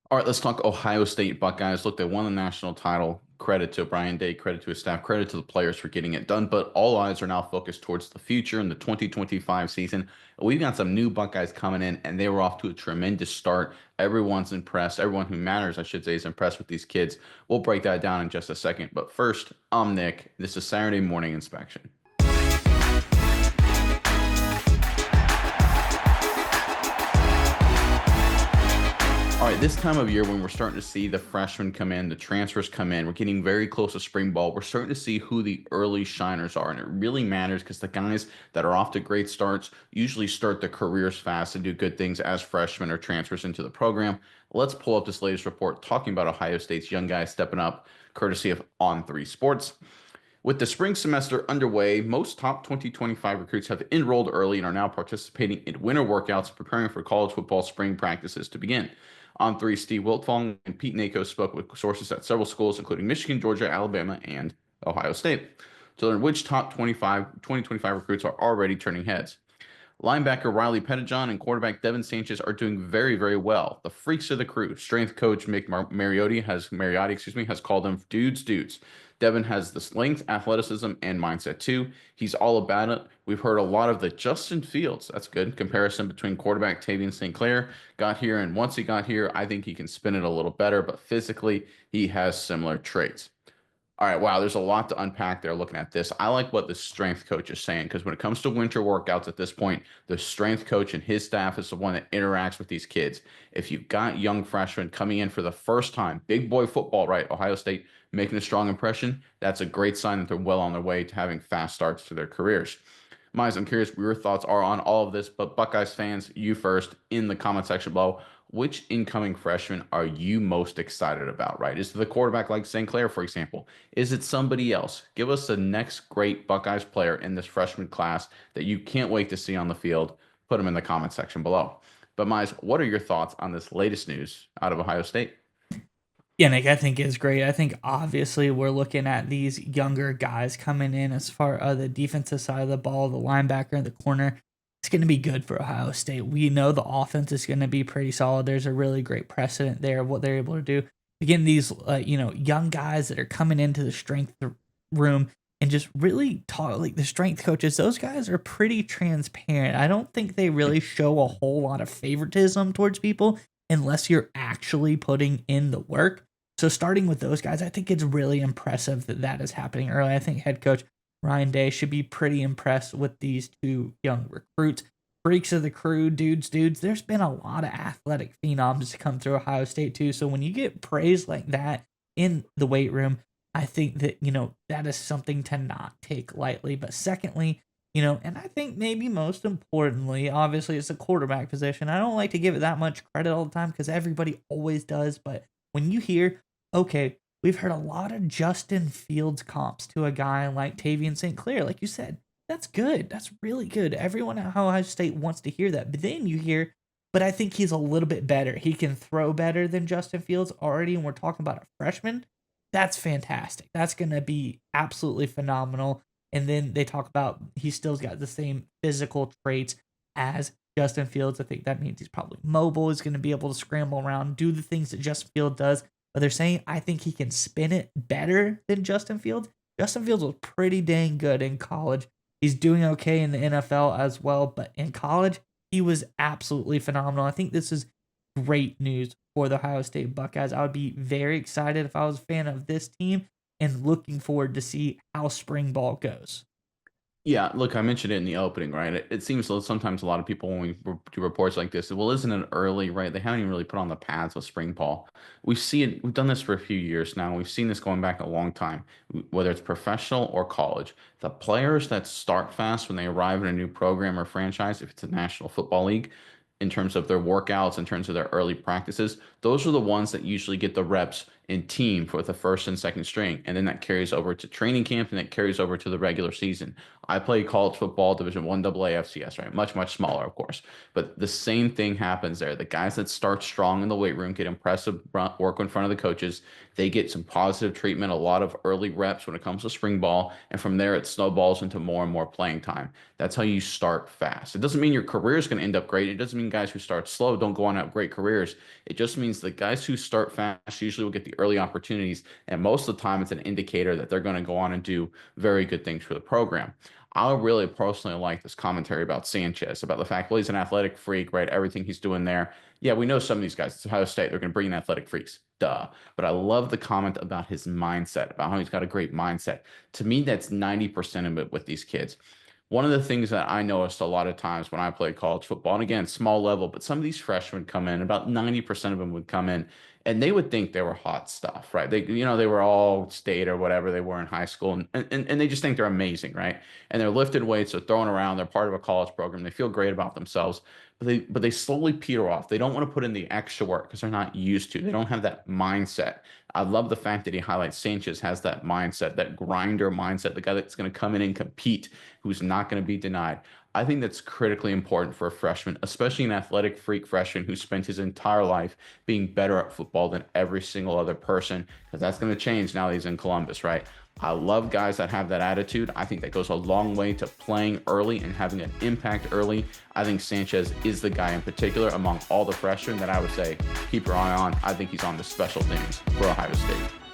All right, let's talk Ohio State Buckeyes. Look, they won the national title. Credit to Brian Day, credit to his staff, credit to the players for getting it done. But all eyes are now focused towards the future in the 2025 season. We've got some new Buckeyes coming in, and they were off to a tremendous start. Everyone's impressed. Everyone who matters, I should say, is impressed with these kids. We'll break that down in just a second. But first, I'm Nick. This is Saturday Morning Inspection. All right, this time of year when we're starting to see the freshmen come in, the transfers come in, we're getting very close to spring ball. We're starting to see who the early shiners are, and it really matters because the guys that are off to great starts usually start their careers fast and do good things as freshmen or transfers into the program. Let's pull up this latest report talking about Ohio State's young guys stepping up, courtesy of On3 Sports. With the spring semester underway, most top 2025 recruits have enrolled early and are now participating in winter workouts, preparing for college football spring practices to begin. On three, Steve Wiltfong and Pete Nako spoke with sources at several schools, including Michigan, Georgia, Alabama, and Ohio State, to learn which top 2025 recruits are already turning heads. Linebacker Riley Pettijohn and quarterback Devin Sanchez are doing very, very well. The freaks of the crew. Strength coach Mick Mariotti has called them dudes. Devin has the length, athleticism, and mindset too. He's all about it. We've heard a lot of the Justin Fields. That's good. Comparison between quarterback Tavian St. Clair got here, and once he got here, I think he can spin it a little better, but physically, he has similar traits. All right, wow, there's a lot to unpack there looking at this. I like what the strength coach is saying because when it comes to winter workouts at this point, the strength coach and his staff is the one that interacts with these kids. If you've got young freshmen coming in for the first time, big boy football, right? Ohio State making a strong impression, that's a great sign that they're well on their way to having fast starts to their careers. Miles, I'm curious what your thoughts are on all of this, but Buckeyes fans, you first in the comment section below. Which incoming freshman are you most excited about, right? Is it the quarterback like St. Clair, for example? Is it somebody else? Give us the next great Buckeyes player in this freshman class that you can't wait to see on the field. Put them in the comment section below. But Miles, what are your thoughts on this latest news out of Ohio State? Yeah, Nick, I think is great. I think obviously we're looking at these younger guys coming in as far as the defensive side of the ball, the linebacker and the corner. It's going to be good for Ohio State. We know the offense is going to be pretty solid. There's a really great precedent there of what they're able to do. Again, these young guys that are coming into the strength room and just really talk like the strength coaches. Those guys are pretty transparent. I don't think they really show a whole lot of favoritism towards people unless you're actually putting in the work. So starting with those guys, I think it's really impressive that that is happening early. I think head coach Ryan Day should be pretty impressed with these two young recruits. Freaks of the crew, dudes. There's been a lot of athletic phenoms to come through Ohio State too. So when you get praise like that in the weight room, I think that, that is something to not take lightly. But secondly, and I think maybe most importantly, obviously it's a quarterback position. I don't like to give it that much credit all the time because everybody always does. But when you hear, okay, we've heard a lot of Justin Fields comps to a guy like Tavian St. Clair, like you said, that's good. That's really good. Everyone at Ohio State wants to hear that. But then you hear, but I think he's a little bit better. He can throw better than Justin Fields already, and we're talking about a freshman. That's fantastic. That's going to be absolutely phenomenal. And then they talk about he still's got the same physical traits as Justin Fields. I think that means he's probably mobile, is going to be able to scramble around, do the things that Justin Fields does. But they're saying I think he can spin it better than Justin Fields. Justin Fields was pretty dang good in college. He's doing okay in the NFL as well, but in college, he was absolutely phenomenal. I think this is great news for the Ohio State Buckeyes. I would be very excited if I was a fan of this team and looking forward to see how spring ball goes. Yeah, look, I mentioned it in the opening, right? It seems sometimes a lot of people when we do reports like this, well, isn't it early, right? They haven't even really put on the pads with spring ball. We see it. We've done this for a few years now. We've seen this going back a long time, whether it's professional or college. The players that start fast when they arrive in a new program or franchise, if it's a National Football League, in terms of their workouts, in terms of their early practices, those are the ones that usually get the reps in team for the first and second string. And then that carries over to training camp and that carries over to the regular season. I play college football, Division One AA FCS, right? Much, much smaller, of course. But the same thing happens there. The guys that start strong in the weight room get impressive work in front of the coaches. They get some positive treatment, a lot of early reps when it comes to spring ball. And from there, it snowballs into more and more playing time. That's how you start fast. It doesn't mean your career is going to end up great. It doesn't mean guys who start slow don't go on to have great careers. It just means the guys who start fast usually will get the early opportunities. And most of the time, it's an indicator that they're going to go on and do very good things for the program. I really personally like this commentary about Sanchez, about the fact, well, he's an athletic freak, right? Everything he's doing there. Yeah, we know some of these guys. It's Ohio State. They're going to bring in athletic freaks. Duh. But I love the comment about his mindset, about how he's got a great mindset. To me, that's 90% of it with these kids. One of the things that I noticed a lot of times when I played college football, and again, small level, but some of these freshmen come in, about 90% of them would come in, and they would think they were hot stuff, right? They were all state or whatever they were in high school, and they just think they're amazing, right? And they're lifting weights, they're throwing around, they're part of a college program, they feel great about themselves, but they slowly peter off. They don't want to put in the extra work because they're not used to. They don't have that mindset. I love the fact that he highlights Sanchez has that mindset, that grinder mindset, the guy that's going to come in and compete, who's not going to be denied. I think that's critically important for a freshman, especially an athletic freak freshman who spent his entire life being better at football than every single other person, because that's going to change now that he's in Columbus, right? I love guys that have that attitude. I think that goes a long way to playing early and having an impact early. I think Sanchez is the guy in particular among all the freshmen that I would say keep your eye on. I think he's on the special teams for Ohio State.